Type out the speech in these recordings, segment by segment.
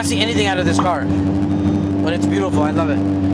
can't see anything out of this car, but it's beautiful. I love it.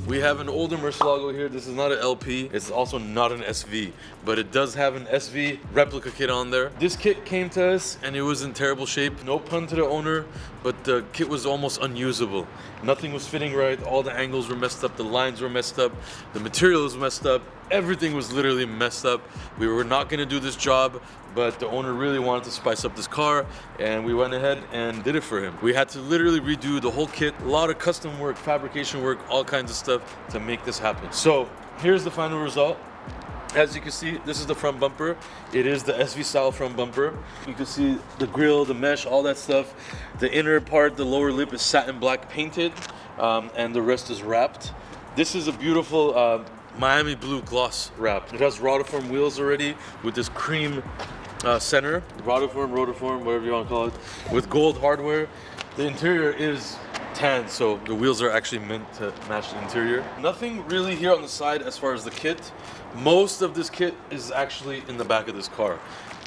We have an older Murcielago here. This is not an LP. It's also not an SV, but it does have an SV replica kit on there. This kit came to us and it was in terrible shape. No pun to the owner, but the kit was almost unusable. Nothing was fitting right. All the angles were messed up. The lines were messed up. The material was messed up. Everything was literally messed up. We were not going to do this job, but the owner really wanted to spice up this car, and we went ahead and did it for him. We had to literally redo the whole kit, a lot of custom work, fabrication work, all kinds of stuff to make this happen. So here's the final result. As you can see, this is the front bumper. It is the SV style front bumper. You can see the grille, the mesh, all that stuff. The inner part, the lower lip is satin black painted, and the rest is wrapped. This is a beautiful Miami blue gloss wrap. It has rotiform wheels already with this cream center, rotiform, whatever you want to call it, with gold hardware. The interior is tan, so the wheels are actually meant to match the interior. Nothing really here on the side as far as the kit. Most of this kit is actually in the back of this car.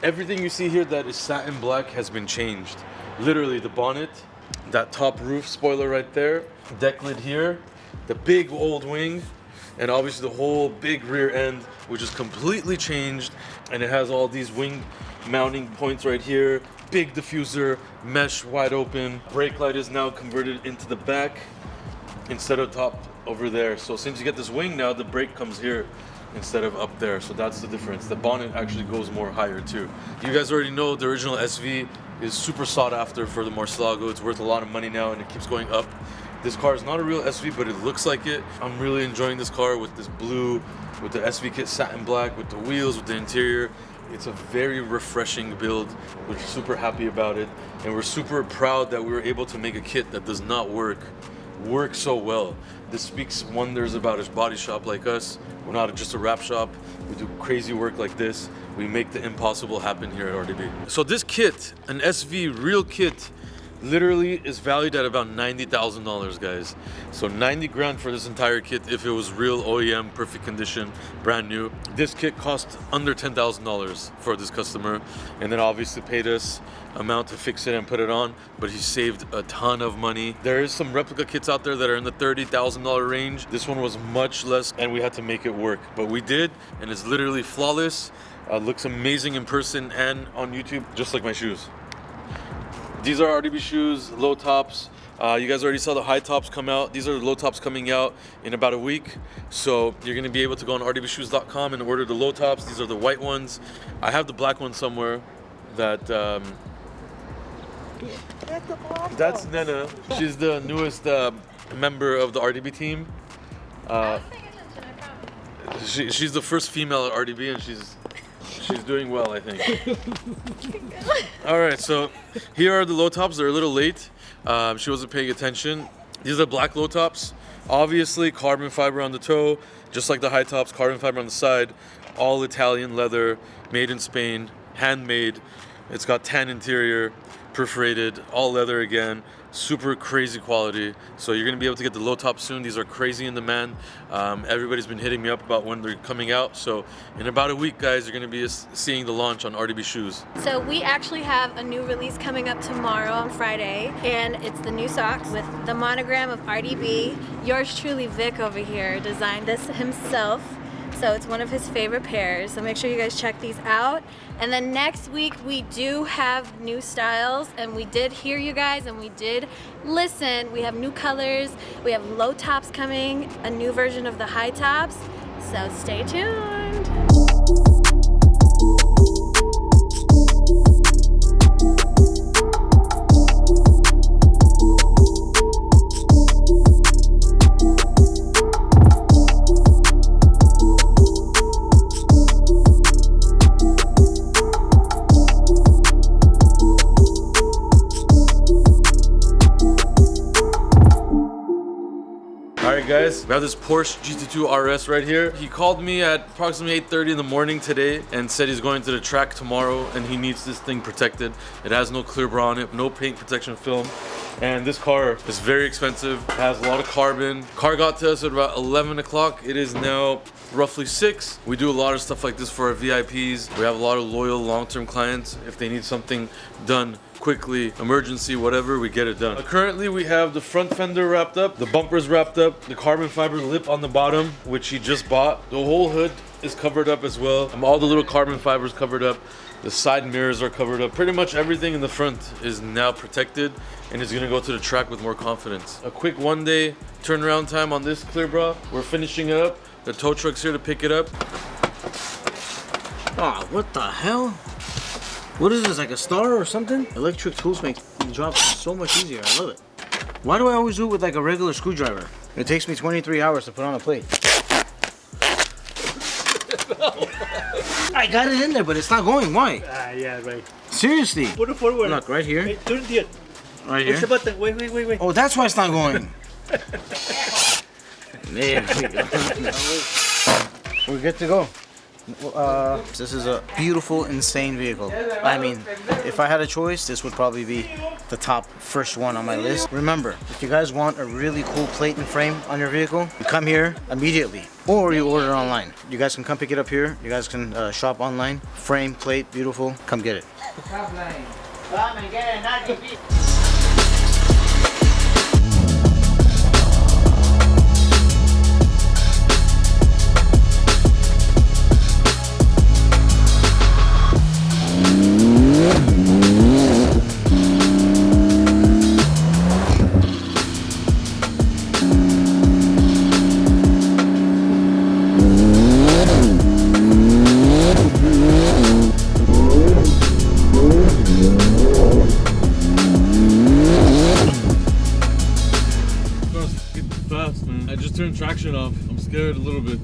Everything you see here that is satin black has been changed. Literally the bonnet, that top roof spoiler right there, deck lid here, the big old wing, and obviously the whole big rear end, which is completely changed, and it has all these wing mounting points right here, big diffuser, mesh wide open. Brake light is now converted into the back instead of top over there. So since you get this wing now, the brake comes here instead of up there. So that's the difference. The bonnet actually goes more higher too. You guys already know the original SV is super sought after for the Murcielago. It's worth a lot of money now and it keeps going up. This car is not a real SV, but it looks like it. I'm really enjoying this car with this blue, with the SV kit satin black, with the wheels, with the interior. It's a very refreshing build. We're super happy about it. And we're super proud that we were able to make a kit that does not work so well. This speaks wonders about a body shop like us. We're not just a wrap shop. We do crazy work like this. We make the impossible happen here at RDB. So this kit, an SV real kit, literally is valued at about $90,000, guys. So 90 grand for this entire kit if it was real OEM, perfect condition, brand new. This kit cost under $10,000 for this customer, and then obviously paid us amount to fix it and put it on, but he saved a ton of money. There is some replica kits out there that are in the $30,000 range. This one was much less, and we had to make it work, but we did, and it's literally flawless. Looks amazing in person and on YouTube, just like my shoes. These are RDB shoes, low tops. You guys already saw the high tops come out. These are the low tops coming out in about a week. So you're gonna be able to go on rdbshoes.com and order the low tops. These are the white ones. I have the black one somewhere that That's Nena. She's the newest member of the RDB team. She's the first female at RDB, and she's doing well, I think. All right, so here are the low tops. They're a little late. She wasn't paying attention. These are black low tops. Obviously, carbon fiber on the toe, just like the high tops. Carbon fiber on the side. All Italian leather, made in Spain, handmade. It's got tan interior, perforated, all leather again. Super crazy quality. So you're gonna be able to get the low top soon. These are crazy in demand. Everybody's been hitting me up about when they're coming out. So in about a week, guys, you're gonna be seeing the launch on RDB shoes. So we actually have a new release coming up tomorrow on Friday, and it's the new socks with the monogram of RDB. Yours truly, Vic over here, designed this himself. So it's one of his favorite pairs. So make sure you guys check these out. And then next week we do have new styles, and we did hear you guys and we did listen. We have new colors, we have low tops coming, a new version of the high tops. So stay tuned. Guys, we have this Porsche GT2 RS right here. He called me at approximately 8:30 in the morning today and said he's going to the track tomorrow and he needs this thing protected. It has no clear bra on it, no paint protection film. And this car is very expensive, it has a lot of carbon. Car got to us at about 11 o'clock. It is now roughly 6. We do a lot of stuff like this for our VIPs. We have a lot of loyal long-term clients. If they need something done quickly, emergency, whatever, we get it done. Currently, we have the front fender wrapped up, the bumpers wrapped up, the carbon fiber lip on the bottom, which he just bought. The whole hood is covered up as well. All the little carbon fibers covered up. The side mirrors are covered up. Pretty much everything in the front is now protected and is gonna go to the track with more confidence. A quick 1-day turnaround time on this clear bra. We're finishing it up. The tow truck's here to pick it up. Oh, what the hell? What is this, like a star or something? Electric tools make the job so much easier. I love it. Why do I always do it with like a regular screwdriver? It takes me 23 hours to put on a plate. I got it in there, but it's not going. Why? Yeah, right. Seriously? Put it forward. Look, right here. Hey, turn it. Right here. Push the button. Wait. Oh, that's why it's not going. There we go. We're good to go. This is a beautiful, insane vehicle. I mean, if I had a choice, this would probably be the top first one on my list. Remember, if you guys want a really cool plate and frame on your vehicle, you come here immediately, or you order online. You guys can come pick it up here. You guys can shop online. Frame, plate, beautiful. Come get it. Come and get it, not your Turn traction off. I'm scared a little bit.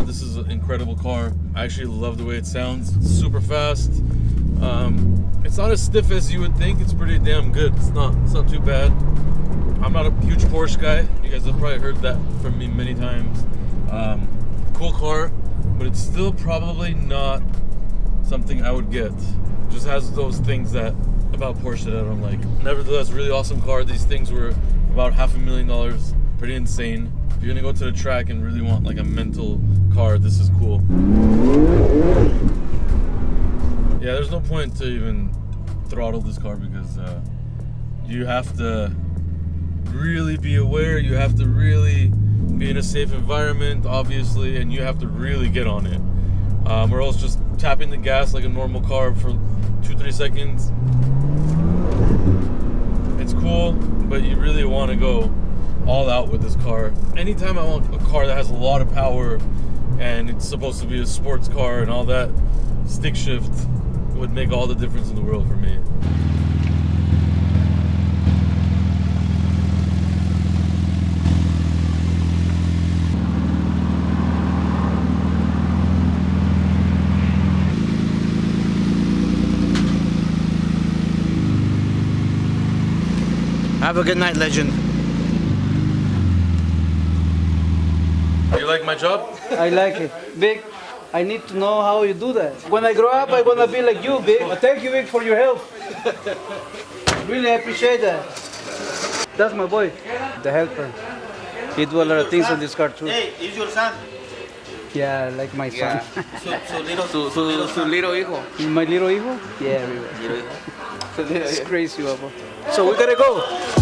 This is an incredible car. I actually love the way it sounds. It's super fast. It's not as stiff as you would think. It's pretty damn good. It's not too bad. I'm not a huge Porsche guy. You guys have probably heard that from me many times. Cool car, but it's still probably not something I would get. Just has those things about Porsche that I don't like. Nevertheless, really awesome car. These things were about $500,000. Pretty insane. If you're gonna go to the track and really want like a mental car, this is cool. Yeah, there's no point to even throttle this car because you have to really be aware. You have to really be in a safe environment, obviously, and you have to really get on it. Or else just tapping the gas like a normal car for 2-3 seconds. It's cool, but you really want to go all out with this car. Anytime I want a car that has a lot of power and it's supposed to be a sports car and all that, stick shift would make all the difference in the world for me. Have a good night, legend. You like my job? I like it. Vic, I need to know how you do that. When I grow up, I want to be like you, Vic. Thank you, Vic, for your help. Really appreciate that. That's my boy, the helper. He do a lot of things on this car too. Hey, is your son? Yeah, like my son. Su little hijo. My little hijo? Yeah, everywhere. Little hijo. It's crazy, Papa. So we gotta go.